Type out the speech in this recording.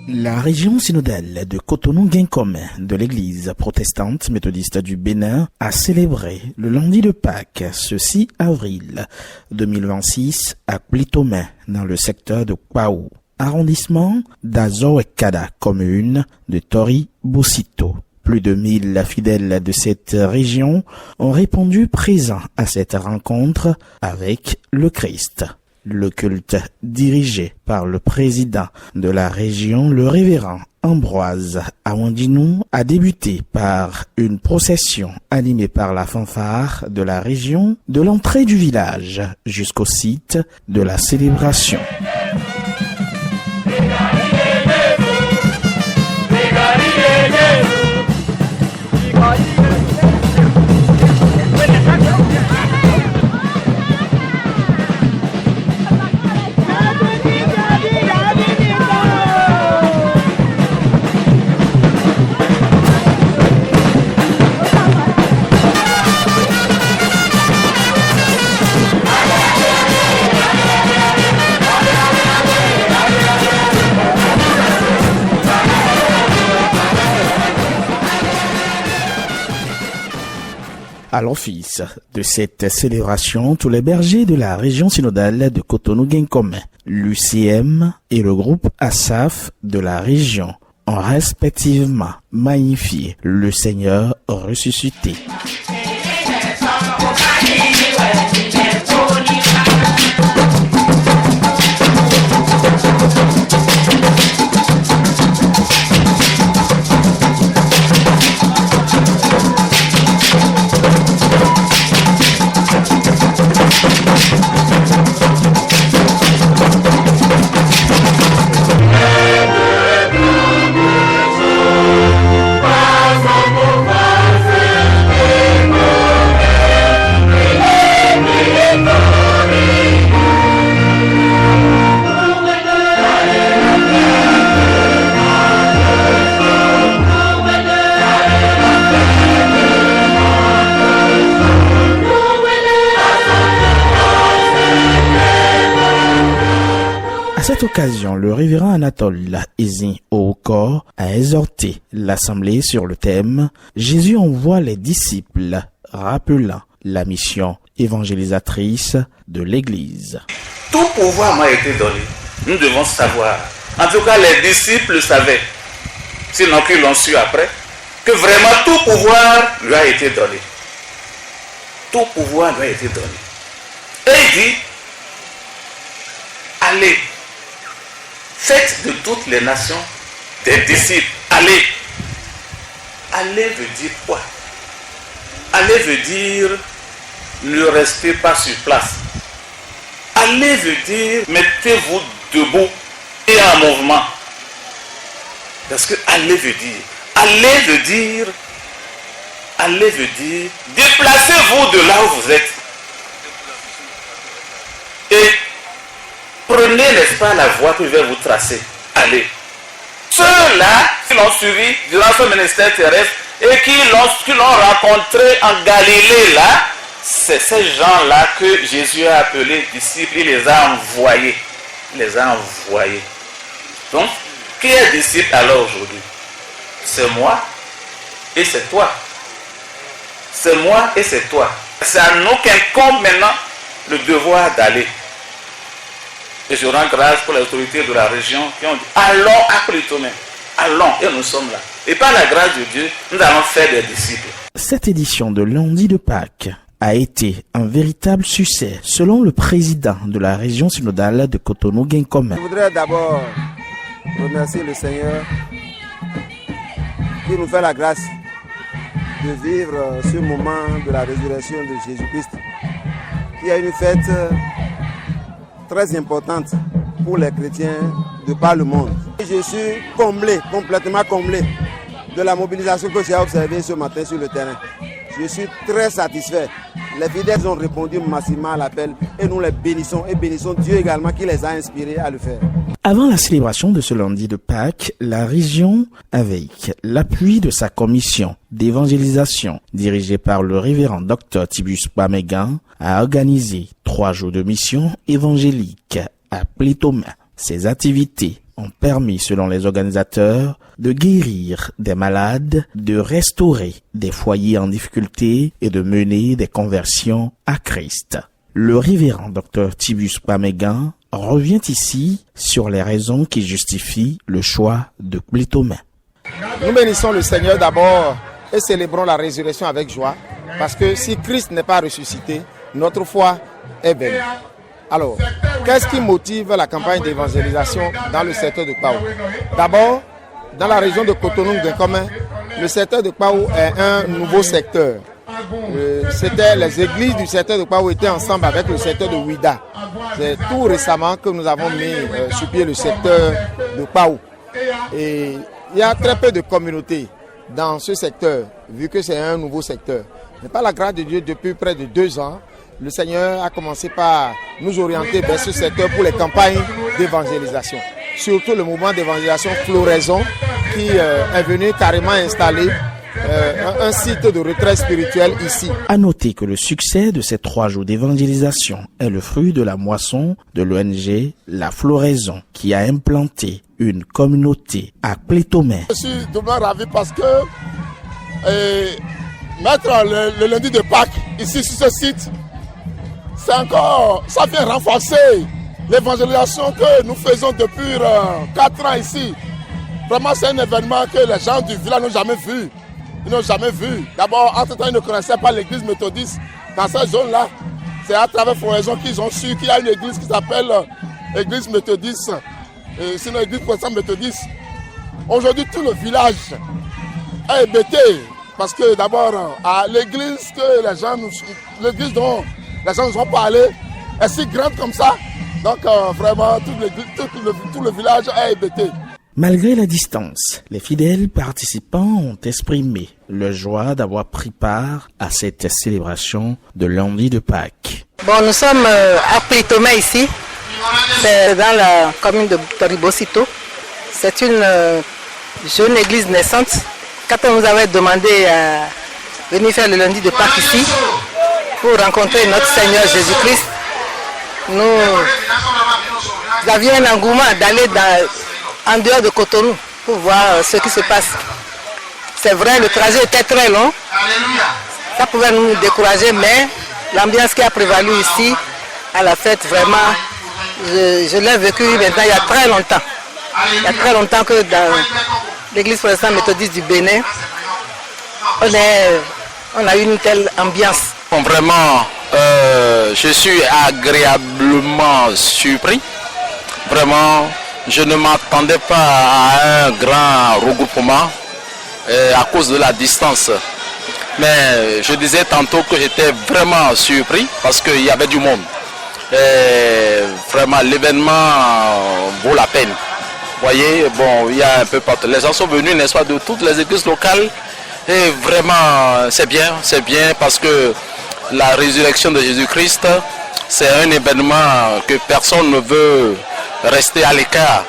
La région synodale de Cotonou-Guinkomé de l'église protestante méthodiste du Bénin a célébré le lundi de Pâques, ce 6 avril 2026 à Plitomé dans le secteur de Kwaou, arrondissement d'Azowekada, commune de Tori-Boussito. Plus de 1000 fidèles de cette région ont répondu présents à cette rencontre avec le Christ. Le culte dirigé par le président de la région, le révérend Ambroise Awandinou, a débuté par une procession animée par la fanfare de la région de l'entrée du village jusqu'au site de la célébration. À l'office de cette célébration, tous les bergers de la région synodale de Cotonou-Guinkomé, l'UCM et le groupe ASAF de la région ont respectivement magnifié le Seigneur ressuscité. À cette occasion, le révérend Anatole Ezin Oukor a exhorté l'Assemblée sur le thème « Jésus envoie les disciples », rappelant la mission évangélisatrice de l'Église. Tout pouvoir m'a été donné. Nous devons savoir. En tout cas, les disciples savaient, sinon qu'ils l'ont su après, que vraiment tout pouvoir lui a été donné. Tout pouvoir lui a été donné. Et il dit, allez, faites de toutes les nations des disciples. Allez. Allez veut dire quoi? Allez veut dire ne restez pas sur place. Allez veut dire mettez-vous debout et en mouvement. Parce que allez veut dire déplacez-vous de là où vous êtes. Et prenez, n'est-ce pas, la voie que je vais vous tracer. Allez. Ceux-là qui l'ont suivi durant ce ministère terrestre et qui l'ont rencontré en Galilée, là, c'est ces gens-là que Jésus a appelés disciples. Il les a envoyés. Donc, qui est disciple alors aujourd'hui? C'est moi et c'est toi. C'est moi et c'est toi. C'est à nous qu'incombe maintenant le devoir d'aller. Et je rends grâce pour les autorités de la région qui ont dit allons à Plitomé. Allons, et nous sommes là. Et par la grâce de Dieu, nous allons faire des disciples. Cette édition de lundi de Pâques a été un véritable succès, selon le président de la région synodale de Cotonou-Guinkomé. Je voudrais d'abord remercier le Seigneur qui nous fait la grâce de vivre ce moment de la résurrection de Jésus-Christ, qui est une fête très importante pour les chrétiens de par le monde. Je suis comblé, complètement comblé de la mobilisation que j'ai observée ce matin sur le terrain. Je suis très satisfait. Les fidèles ont répondu massivement à l'appel et nous les bénissons et bénissons Dieu également qui les a inspirés à le faire. Avant la célébration de ce lundi de Pâques, la région, avec l'appui de sa commission d'évangélisation dirigée par le révérend Dr Tibus Pamegan, a organisé 3 jours de mission évangélique à Plitomé. Ces activités ont permis, selon les organisateurs, de guérir des malades, de restaurer des foyers en difficulté et de mener des conversions à Christ. Le révérend Dr Tibus Pamégan revient ici sur les raisons qui justifient le choix de Clétomain. Nous bénissons le Seigneur d'abord et célébrons la résurrection avec joie, parce que si Christ n'est pas ressuscité, notre foi est vaine. Alors, qu'est-ce qui motive la campagne d'évangélisation dans le secteur de Kpaou? D'abord, dans la région de Cotonou-Nguinkomé, le secteur de Kpaou est un nouveau secteur. C'était les églises du secteur de Kpaou étaient ensemble avec le secteur de Ouida. C'est tout récemment que nous avons mis sur pied le secteur de Kpaou. Et il y a très peu de communautés dans ce secteur, vu que c'est un nouveau secteur. Mais par la grâce de Dieu, depuis près de 2 ans, le Seigneur a commencé par nous orienter vers ce secteur pour les campagnes d'évangélisation. Surtout le mouvement d'évangélisation Floraison qui est venu carrément installer un site de retraite spirituelle ici. À noter que le succès de ces 3 jours d'évangélisation est le fruit de la moisson de l'ONG La Floraison qui a implanté une communauté à Clétomain. Je suis doublement ravi parce que mettre le lundi de Pâques ici sur ce site, c'est encore, ça vient renforcer l'évangélisation que nous faisons depuis 4 ans ici. Vraiment, c'est un événement que les gens du village n'ont jamais vu. Ils n'ont jamais vu. D'abord, entre-temps, ils ne connaissaient pas l'église méthodiste dans cette zone-là. C'est à travers Floraison qu'ils ont su qu'il y a une église qui s'appelle l'église méthodiste. C'est l'église protestante méthodiste. Aujourd'hui, tout le village est hébété. Parce que d'abord, à l'église l'église dont les gens ne sont pas allés est si grande comme ça. Donc vraiment, tout le village est hébété. Malgré la distance, les fidèles participants ont exprimé leur joie d'avoir pris part à cette célébration de lundi de Pâques. Bon, nous sommes à Clétomain ici, c'est dans la commune de Toribosito. C'est une jeune église naissante. Quand on nous avait demandé à venir faire le lundi de Pâques ici, pour rencontrer notre Seigneur Jésus-Christ, nous avions un engouement d'aller en dehors de Cotonou pour voir ce qui se passe. C'est vrai, le trajet était très long, ça pouvait nous décourager, mais l'ambiance qui a prévalu ici, à la fête, vraiment, je l'ai vécu maintenant il y a très longtemps. Il y a très longtemps que dans l'église protestante méthodiste du Bénin, on a eu une telle ambiance. Bon, vraiment, je suis agréablement surpris. Vraiment, je ne m'attendais pas à un grand regroupement à cause de la distance. Mais je disais tantôt que j'étais vraiment surpris parce qu'il y avait du monde. Et vraiment, l'événement vaut la peine. Vous voyez, bon, il y a un peu partout. Les gens sont venus, n'est-ce pas, de toutes les églises locales. Et vraiment, c'est bien parce que la résurrection de Jésus-Christ, c'est un événement que personne ne veut rester à l'écart.